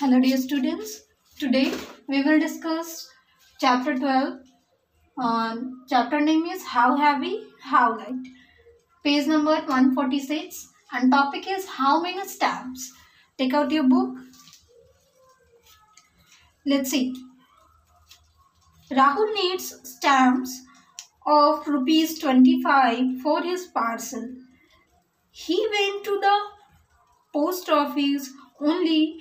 Hello dear students, today we will discuss chapter 12 on chapter name is How Heavy, How Light. Page number 146 and topic is How Many Stamps. Take out your book. Let's see. Rahul needs stamps of rupees 25 for his parcel. He went to the post office only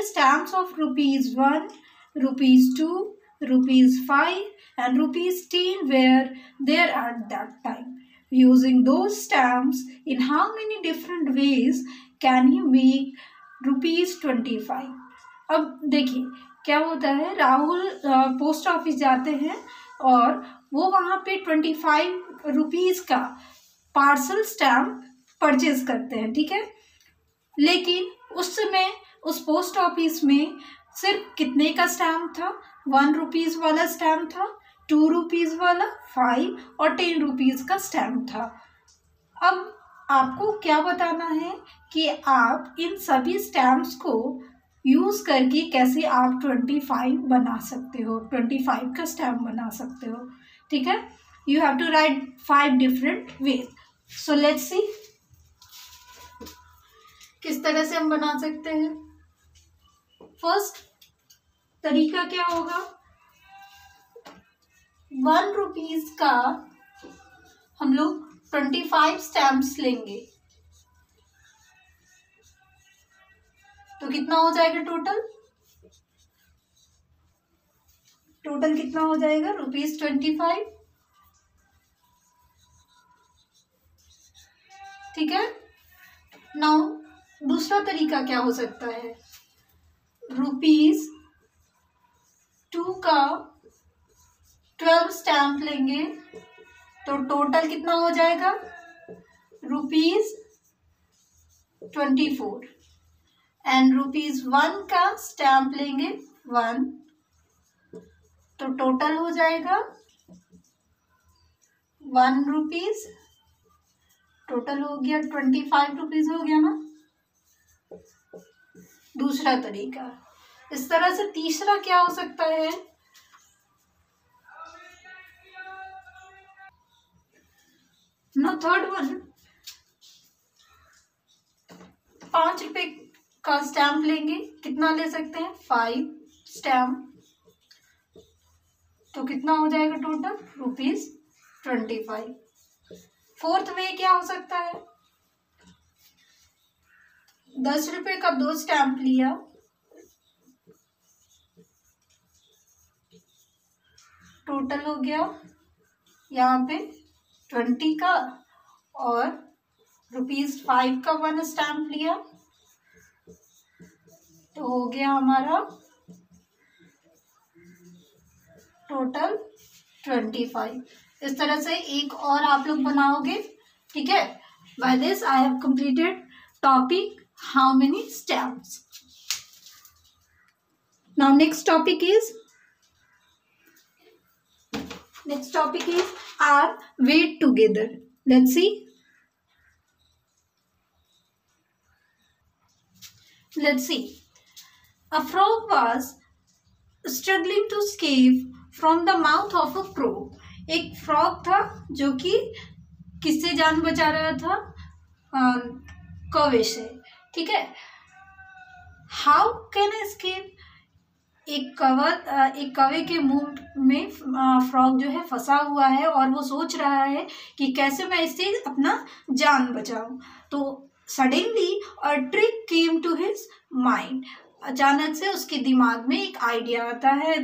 stamps of rupees 1, rupees 2, rupees 5 and rupees 10 were there at that time. Using those stamps, in how many different ways can he make rupees 25? अब देखिए क्या होता है, Rahul post office जाते हैं और वो वहाँ पे 25 रुपीज़ का पार्सल स्टैम्प परचेज करते हैं, ठीक है। लेकिन उस समय उस पोस्ट ऑफिस में सिर्फ कितने का स्टैम्प था? 1 रुपीज़ वाला स्टैम्प था, 2 रुपीज़ वाला, 5 और 10 रुपीज़ का स्टैम्प था। अब आपको क्या बताना है कि आप इन सभी स्टैम्प्स को यूज़ करके कैसे आप 25 बना सकते हो, 25 का स्टैम्प बना सकते हो, ठीक है। You have to write 5 different ways. So let's see किस तरह से हम बना सकते हैं। फर्स्ट तरीका क्या होगा, 1 रुपीज़ का हम लोग 25 स्टैम्प्स लेंगे तो कितना हो जाएगा टोटल कितना हो जाएगा? ₹25, ठीक है। नाउ दूसरा तरीका क्या हो सकता है, ₹2 का 12 स्टैम्प लेंगे तो टोटल कितना हो जाएगा? ₹24 एंड ₹1 का स्टैम्प लेंगे 1 तो टोटल हो जाएगा 1 रुपीज़, टोटल हो गया 25 रुपीज़ हो गया ना। दूसरा तरीका। इस तरह से तीसरा क्या हो सकता है, ना थर्ड वन, 5 रुपए का स्टैम्प लेंगे, कितना ले सकते हैं? 5 स्टैम्प तो कितना हो जाएगा टोटल? ₹25। फोर्थ वे क्या हो सकता है, 10 रुपए का 2 स्टैम्प लिया टोटल हो गया यहाँ पे 20 का और ₹5 का 1 स्टैम्प लिया तो हो गया हमारा टोटल 25। इस तरह से एक और आप लोग बनाओगे, ठीक है। By this I have completed topic how many stamps. Now next topic is are weighed together. Let's see. A frog was struggling to escape from the mouth of a crow. एक फ्रॉग था जो कि किससे जान बचा रहा था? कौवे से, ठीक है। How can escape? एक कौवे के मुंह में फ्रॉग जो है फंसा हुआ है और वो सोच रहा है कि कैसे मैं इससे अपना जान बचाऊं। तो suddenly a trick came to his mind. अचानक से उसके दिमाग में एक आइडिया आता है,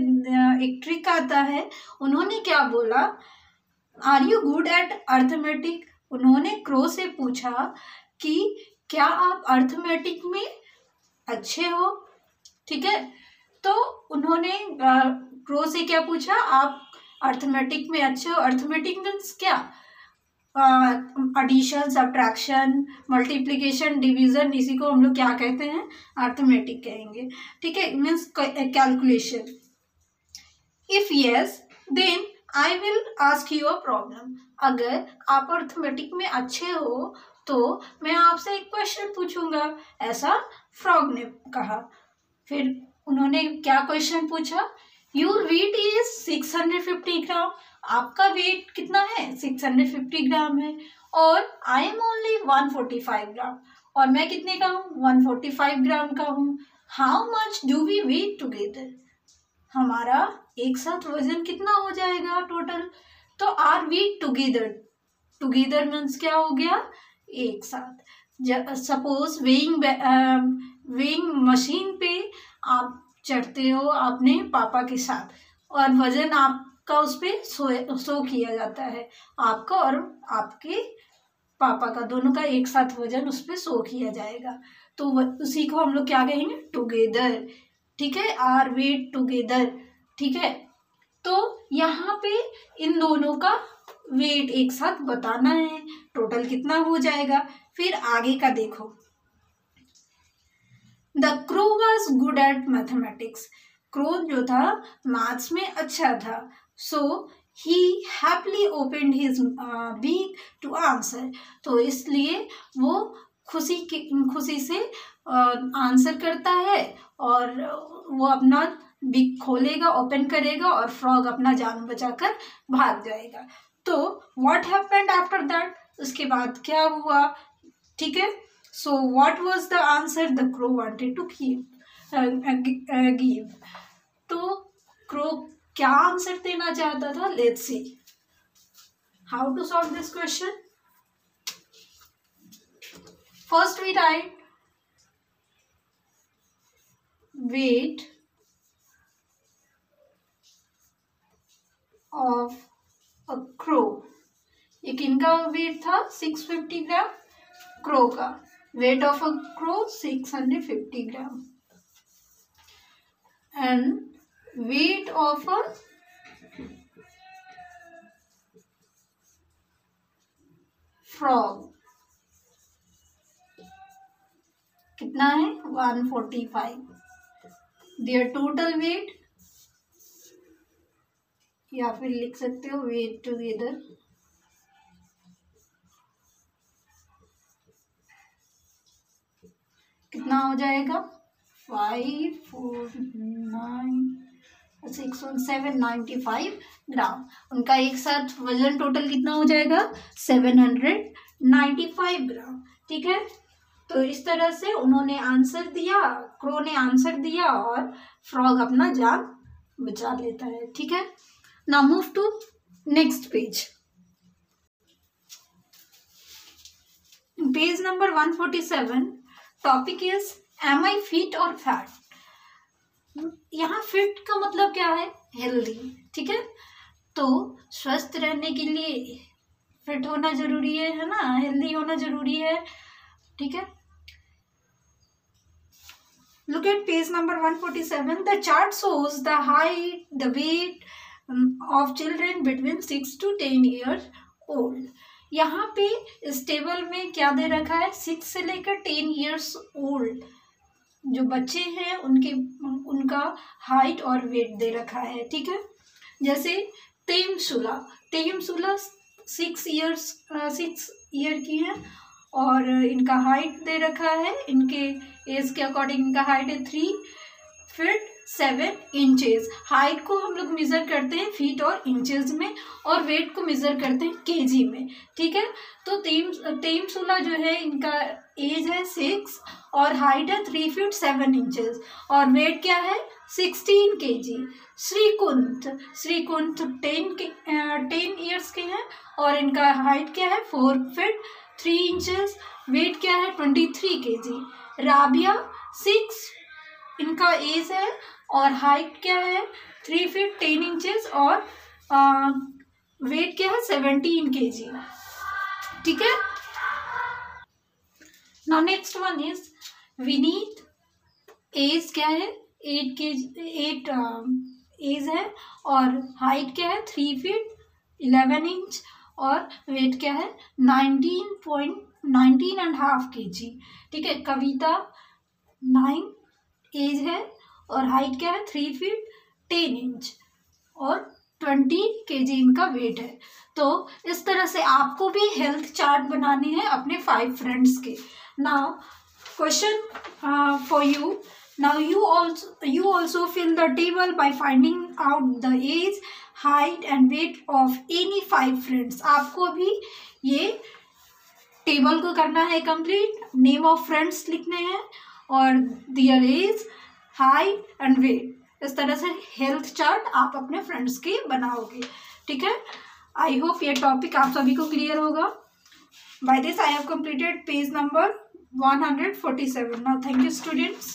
एक ट्रिक आता है। उन्होंने क्या बोला, are you good at arithmetic? उन्होंने क्रो से पूछा कि क्या आप अर्थमेटिक में अच्छे हो, ठीक है। तो उन्होंने क्रो से क्या पूछा, आप अर्थमेटिक में अच्छे हो? अर्थमेटिक मीन्स क्या? एडिशन, सब्ट्रैक्शन, मल्टीप्लिकेशन, डिवीजन, इसी को हम लोग क्या कहते हैं? अर्थमेटिक कहेंगे, ठीक है। Means calculation. If yes then I will ask you a problem. अगर आप अर्थमेटिक में अच्छे हो तो मैं आपसे एक क्वेश्चन पूछूंगा। ऐसा फ्रॉग ने कहा। फिर उन्होंने क्या क्वेश्चन पूछा, योर वेट इज 650 ग्राम, आपका वेट कितना है 650 ग्राम है, और आई एम ओनली 145 ग्राम, और मैं कितने का हूँ 145 ग्राम का हूँ। How much do we weigh together, हमारा एक साथ वजन कितना हो जाएगा टोटल। तो our weight together, together means क्या हो गया, एक साथ। सपोज वेइंग मशीन पे आप चढ़ते हो अपने पापा के साथ, और वजन आपका उस पर शो किया जाता है, आपका और आपके पापा का, दोनों का एक साथ वजन उस पर शो किया जाएगा। तो उसी को हम लोग क्या कहेंगे, टुगेदर। ठीक है, आर वेट टुगेदर। ठीक है, तो यहाँ पे इन दोनों का वेट एक साथ बताना है, टोटल कितना हो जाएगा। फिर आगे का देखो, the crow was good at mathematics, crow जो था मैथ्स में अच्छा था। So he happily opened his beak to answer, तो इसलिए वो खुशी से आंसर करता है, और वो अपना बिग खोलेगा, ओपन करेगा, और फ्रॉग अपना जान बचाकर भाग जाएगा। तो व्हाट हैपेंड आफ्टर दैट, उसके बाद क्या हुआ। ठीक है, so what was the answer the crow wanted to give. तो क्रो क्या आंसर देना चाहता था, let's see how to solve this question. First we write weight of a crow, ये किनका वेट था 650 ग्राम, क्रो का weight of a crow 650 gram, and weight of a frog कितना है 145, देयर टोटल वेट, या फिर लिख सकते हो वेट टुगेदर, कितना हो जाएगा 5 4 9 6 795 ग्राम। उनका एक साथ वजन टोटल कितना हो जाएगा 795 ग्राम। ठीक है, तो इस तरह से उन्होंने आंसर दिया, क्रो ने आंसर दिया, और फ्रॉग अपना जान बचा लेता है। ठीक है, now move to next page, page number 147। Topic is am I fit और फैट। यहाँ फिट का मतलब क्या है, हेल्दी। ठीक है, तो स्वस्थ रहने के लिए फिट होना जरूरी है ना, हेल्दी होना जरूरी है। ठीक है, look at page number 147. The chart shows the height, the weight of children between 6 to 10 years old. यहाँ पे इस टेबल में क्या दे रखा है, 6 से लेकर 10 years old जो बच्चे हैं उनका हाइट और वेट दे रखा है। ठीक है, जैसे तेमसुला 6 ईयर की है, और इनका हाइट दे रखा है, इनके एज के अकॉर्डिंग इनका हाइट है 3 फीट 7 इंचेस। हाइट को हम लोग मेजर करते हैं फीट और इंचेस में, और वेट को मेजर करते हैं केजी में। ठीक है, तो तेमसुला जो है इनका एज है 6 और हाइट है 3 फीट 7 इंचेस, और वेट क्या है 16 केजी। श्रीकुंठ 10 ईयर्स के हैं, और इनका हाइट क्या है 4 फीट 3 इंचेस, वेट क्या है 23 केजी। राबिया 6 इनका एज है, और हाइट क्या है 3 फीट 10 इंचेस, और वेट क्या है 17 केजी। ठीक है, now next one is Vineet, age क्या है 8 एज है, और हाइट क्या है 3 फीट 11 इंच, और वेट क्या है 19.5 केजी। ठीक है, कविता 9 एज है, और हाइट क्या है 3 फीट 10 इंच, और 20 केजी इनका वेट है। तो इस तरह से आपको भी हेल्थ चार्ट बनानी है अपने 5 फ्रेंड्स के। Now question for you. Now you also fill the table by finding out the age, height and weight of any 5 friends. आपको भी ये टेबल को करना है कंप्लीट, नेम ऑफ फ्रेंड्स लिखने हैं और their age, height and weight. इस तरह से हेल्थ चार्ट आप अपने फ्रेंड्स के बनाओगे, ठीक है। आई होप ये टॉपिक आप सभी को क्लियर होगा। By this I have completed page number 147. Now thank you students.